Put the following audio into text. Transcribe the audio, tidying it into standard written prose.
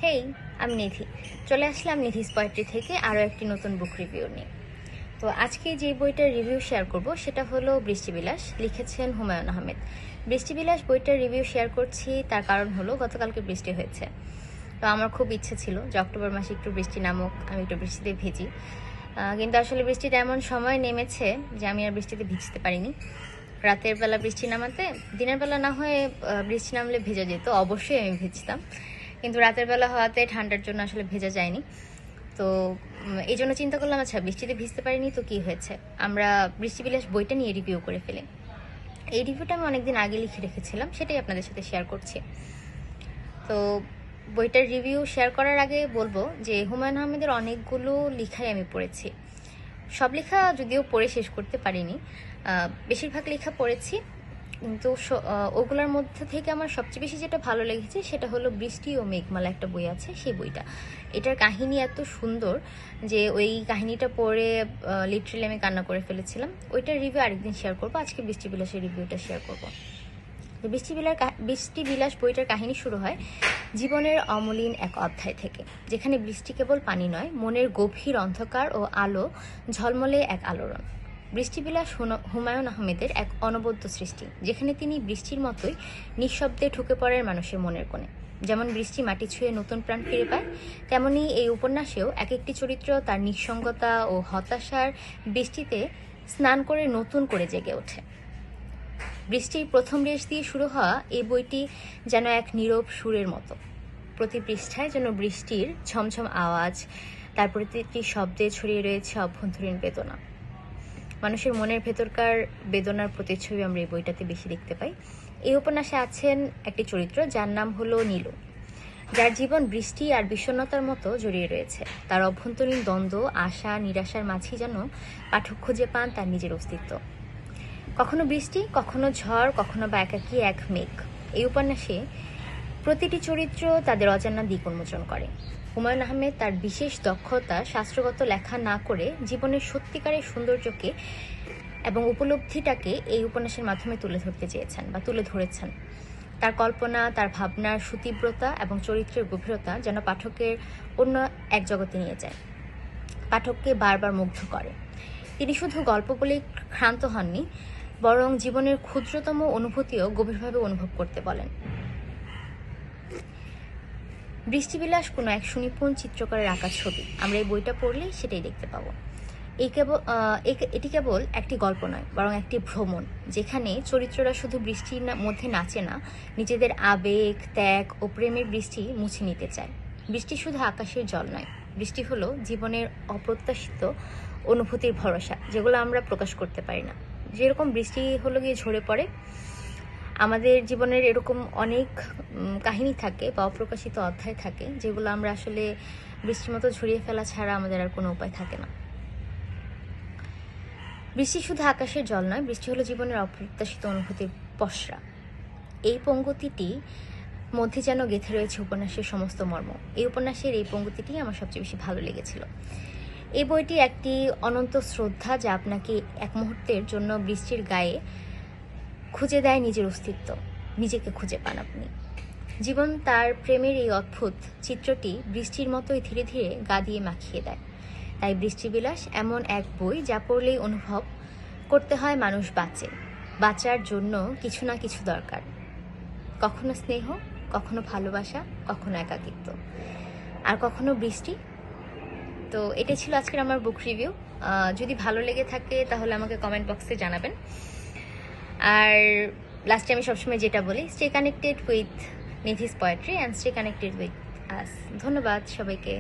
হেই, আমি নিধি। চলে আসলাম নিধিস পোয়েট্রি থেকে আরও একটি নতুন বুক রিভিউ নিয়ে। তো আজকে যে বইটার রিভিউ শেয়ার করব সেটা হলো বৃষ্টিবিলাস, লিখেছেন হুমায়ুন আহমেদ। বৃষ্টিবিলাস বইটার রিভিউ শেয়ার করছি, তার কারণ হলো গতকালকে বৃষ্টি হয়েছে। তো আমার খুব ইচ্ছে ছিল যে অক্টোবর মাসে একটু বৃষ্টি নামুক, আমি একটু বৃষ্টিতে ভিজি। কিন্তু আসলে বৃষ্টিটা এমন সময় নেমেছে যে আমি আর বৃষ্টিতে ভিজতে পারিনি। রাতের বেলা বৃষ্টি নামাতে, দিনের বেলা না হয়ে বৃষ্টি নামলে ভেজা যেত, অবশ্যই আমি ভিজতাম, কিন্তু রাতের বেলা হওয়াতে ঠান্ডার জন্য আসলে ভেজা যায়নি। তো এই জন্য চিন্তা করলাম, আচ্ছা বৃষ্টিতে ভিজতে পারিনি তো কি হয়েছে, আমরা বৃষ্টিবিলাস বইটা নিয়ে রিভিউ করে ফেলি। এই রিভিউটা আমি অনেকদিন আগে লিখে রেখেছিলাম, সেটাই আপনাদের সাথে শেয়ার করছি। তো বইটার রিভিউ শেয়ার করার আগে বলবো যে হুমায়ুন আহমেদের অনেকগুলো লেখাই আমি পড়েছি। সব লেখা যদিও পড়ে শেষ করতে পারিনি, বেশিরভাগ লেখা পড়েছি, কিন্তু ওগুলোর মধ্যে থেকে আমার সবচেয়ে বেশি যেটা ভালো লেগেছে সেটা হলো বৃষ্টি ও মেঘমালা, একটা বই আছে সেই বইটা। এটার কাহিনী এত সুন্দর যে ওই কাহিনীটা পড়ে লিটারালি আমি কান্না করে ফেলেছিলাম। ওইটার রিভিউ আরেকদিন শেয়ার করবো, আজকে বৃষ্টিবিলাসের রিভিউটা শেয়ার করবো। বৃষ্টিবিলাস বইটার কাহিনী শুরু হয় জীবনের অমলিন এক অধ্যায় থেকে, যেখানে বৃষ্টি কেবল পানি নয়, মনের গভীর অন্ধকার ও আলো ঝলমলে এক আলোড়ন। বৃষ্টিবিলাস হুমায়ুন আহমেদের এক অনবদ্য সৃষ্টি, যেখানে তিনি বৃষ্টির মতোই নিঃশব্দে ঢুকে পড়েন মানুষের মনের কোণে। যেমন বৃষ্টি মাটি ছুঁয়ে নতুন প্রাণ ফিরে পায়, তেমনি এই উপন্যাসেও এক একটি চরিত্র তার নিঃসঙ্গতা ও হতাশার বৃষ্টিতে স্নান করে নতুন করে জেগে ওঠে। বৃষ্টির প্রথম রেশ দিয়ে শুরু হওয়া এই বইটি যেন এক নীরব সুরের মতো। প্রতি পৃষ্ঠায় যেন বৃষ্টির ঝমঝম আওয়াজ, তার প্রতিটি শব্দে ছড়িয়ে রয়েছে অভ্যন্তরীণ বেদনা। মানুষের মনের ভেতরকার বেদনার প্রতিচ্ছবি আমরা এই বইটাতে বেশি দেখতে পাই। এই উপন্যাসে আছেন একটি চরিত্র যার নাম হলো নীলু, যার জীবন বৃষ্টি আর বিষণ্ণতার মতো জড়িয়ে রয়েছে। তার অভ্যন্তরীণ দ্বন্দ্ব, আশা নিরাশার মাঝেই যেন পাঠক খুঁজে পান তার নিজের অস্তিত্ব। কখনো বৃষ্টি, কখনো ঝড়, কখনো বা একাকী এক মেঘ। এই উপন্যাসে প্রতিটি চরিত্র তাদের অজানা দিক উন্মোচন করে। হুমায়ুন আহমেদ তার বিশেষ দক্ষতা শাস্ত্রগত লেখা না করে জীবনের সত্যিকারের সৌন্দর্যকে এবং উপলব্ধিটাকে এই উপন্যাসের মাধ্যমে তুলে ধরতে চেয়েছেন বা তুলে ধরেছেন। তার কল্পনা, তার ভাবনার সুতীব্রতা এবং চরিত্রের গভীরতা যেন পাঠকের অন্য এক জগতে নিয়ে যায়, পাঠককে বারবার মুগ্ধ করে। তিনি শুধু গল্প বলেই ক্ষান্ত হননি, বরং জীবনের ক্ষুদ্রতম অনুভূতিও গভীরভাবে অনুভব করতে বলেন। বৃষ্টিবিলাস কোনো এক সুনিপুণ চিত্রকরের আঁকা ছবি, আমরা এই বইটা পড়লে সেটাই দেখতে পাবো। এটি কেবল একটি গল্প নয়, বরং একটি ভ্রমণ, যেখানে চরিত্ররা শুধু বৃষ্টির মধ্যে নাচে না, নিজেদের আবেগ, ত্যাগ ও প্রেমের বৃষ্টি মুছে নিতে চায়। বৃষ্টি শুধু আকাশের জল নয়, বৃষ্টি হলো জীবনের অপ্রত্যাশিত অনুভূতির ভরসা, যেগুলো আমরা প্রকাশ করতে পারি না। যেরকম বৃষ্টি হলো গিয়ে ঝরে পড়ে, আমাদের জীবনের এরকম অনেক কাহিনী থাকে বা অপ্রকাশিত অধ্যায় থাকে, যেগুলো আমরা আসলে বৃষ্টির মতো ঝরিয়ে ফেলা ছাড়া আমাদের আর কোনো উপায় থাকে না। বৃষ্টি শুধু আকাশের জল নয়, বৃষ্টি হলো জীবনের অপ্রত্যাশিত অনুভূতির পসরা। এই পঙ্ক্তিটি মধ্যে যেন গেঁথে রয়েছে উপন্যাসের সমস্ত মর্ম। এই উপন্যাসের এই পঙ্ক্তিটি আমার সবচেয়ে বেশি ভালো লেগেছিল। এই বইটি একটি অনন্ত শ্রদ্ধা, যা আপনাকে এক মুহূর্তের জন্য বৃষ্টির গায়ে খুঁজে দেয় নিজের অস্তিত্ব, নিজেকে খুঁজে পান আপনি। জীবন তার প্রেমের এই অদ্ভুত চিত্রটি বৃষ্টির মতোই ধীরে ধীরে গা দিয়ে মাখিয়ে দেয়। তাই বৃষ্টিবিলাস এমন এক বই যা পড়লেই অনুভব করতে হয় মানুষ বাঁচে, বাঁচার জন্য কিছু না কিছু দরকার। কখনো স্নেহ, কখনো ভালোবাসা, কখনো একাকিত্ব, আর কখনো বৃষ্টি। তো এটাই ছিল আজকের আমার বুক রিভিউ। যদি ভালো লেগে থাকে তাহলে আমাকে কমেন্ট বক্সে জানাবেন। আর লাস্টে আমি সবসময় যেটা বলি, stay connected with Nidhi's poetry and stay connected with us. ধন্যবাদ সবাইকে।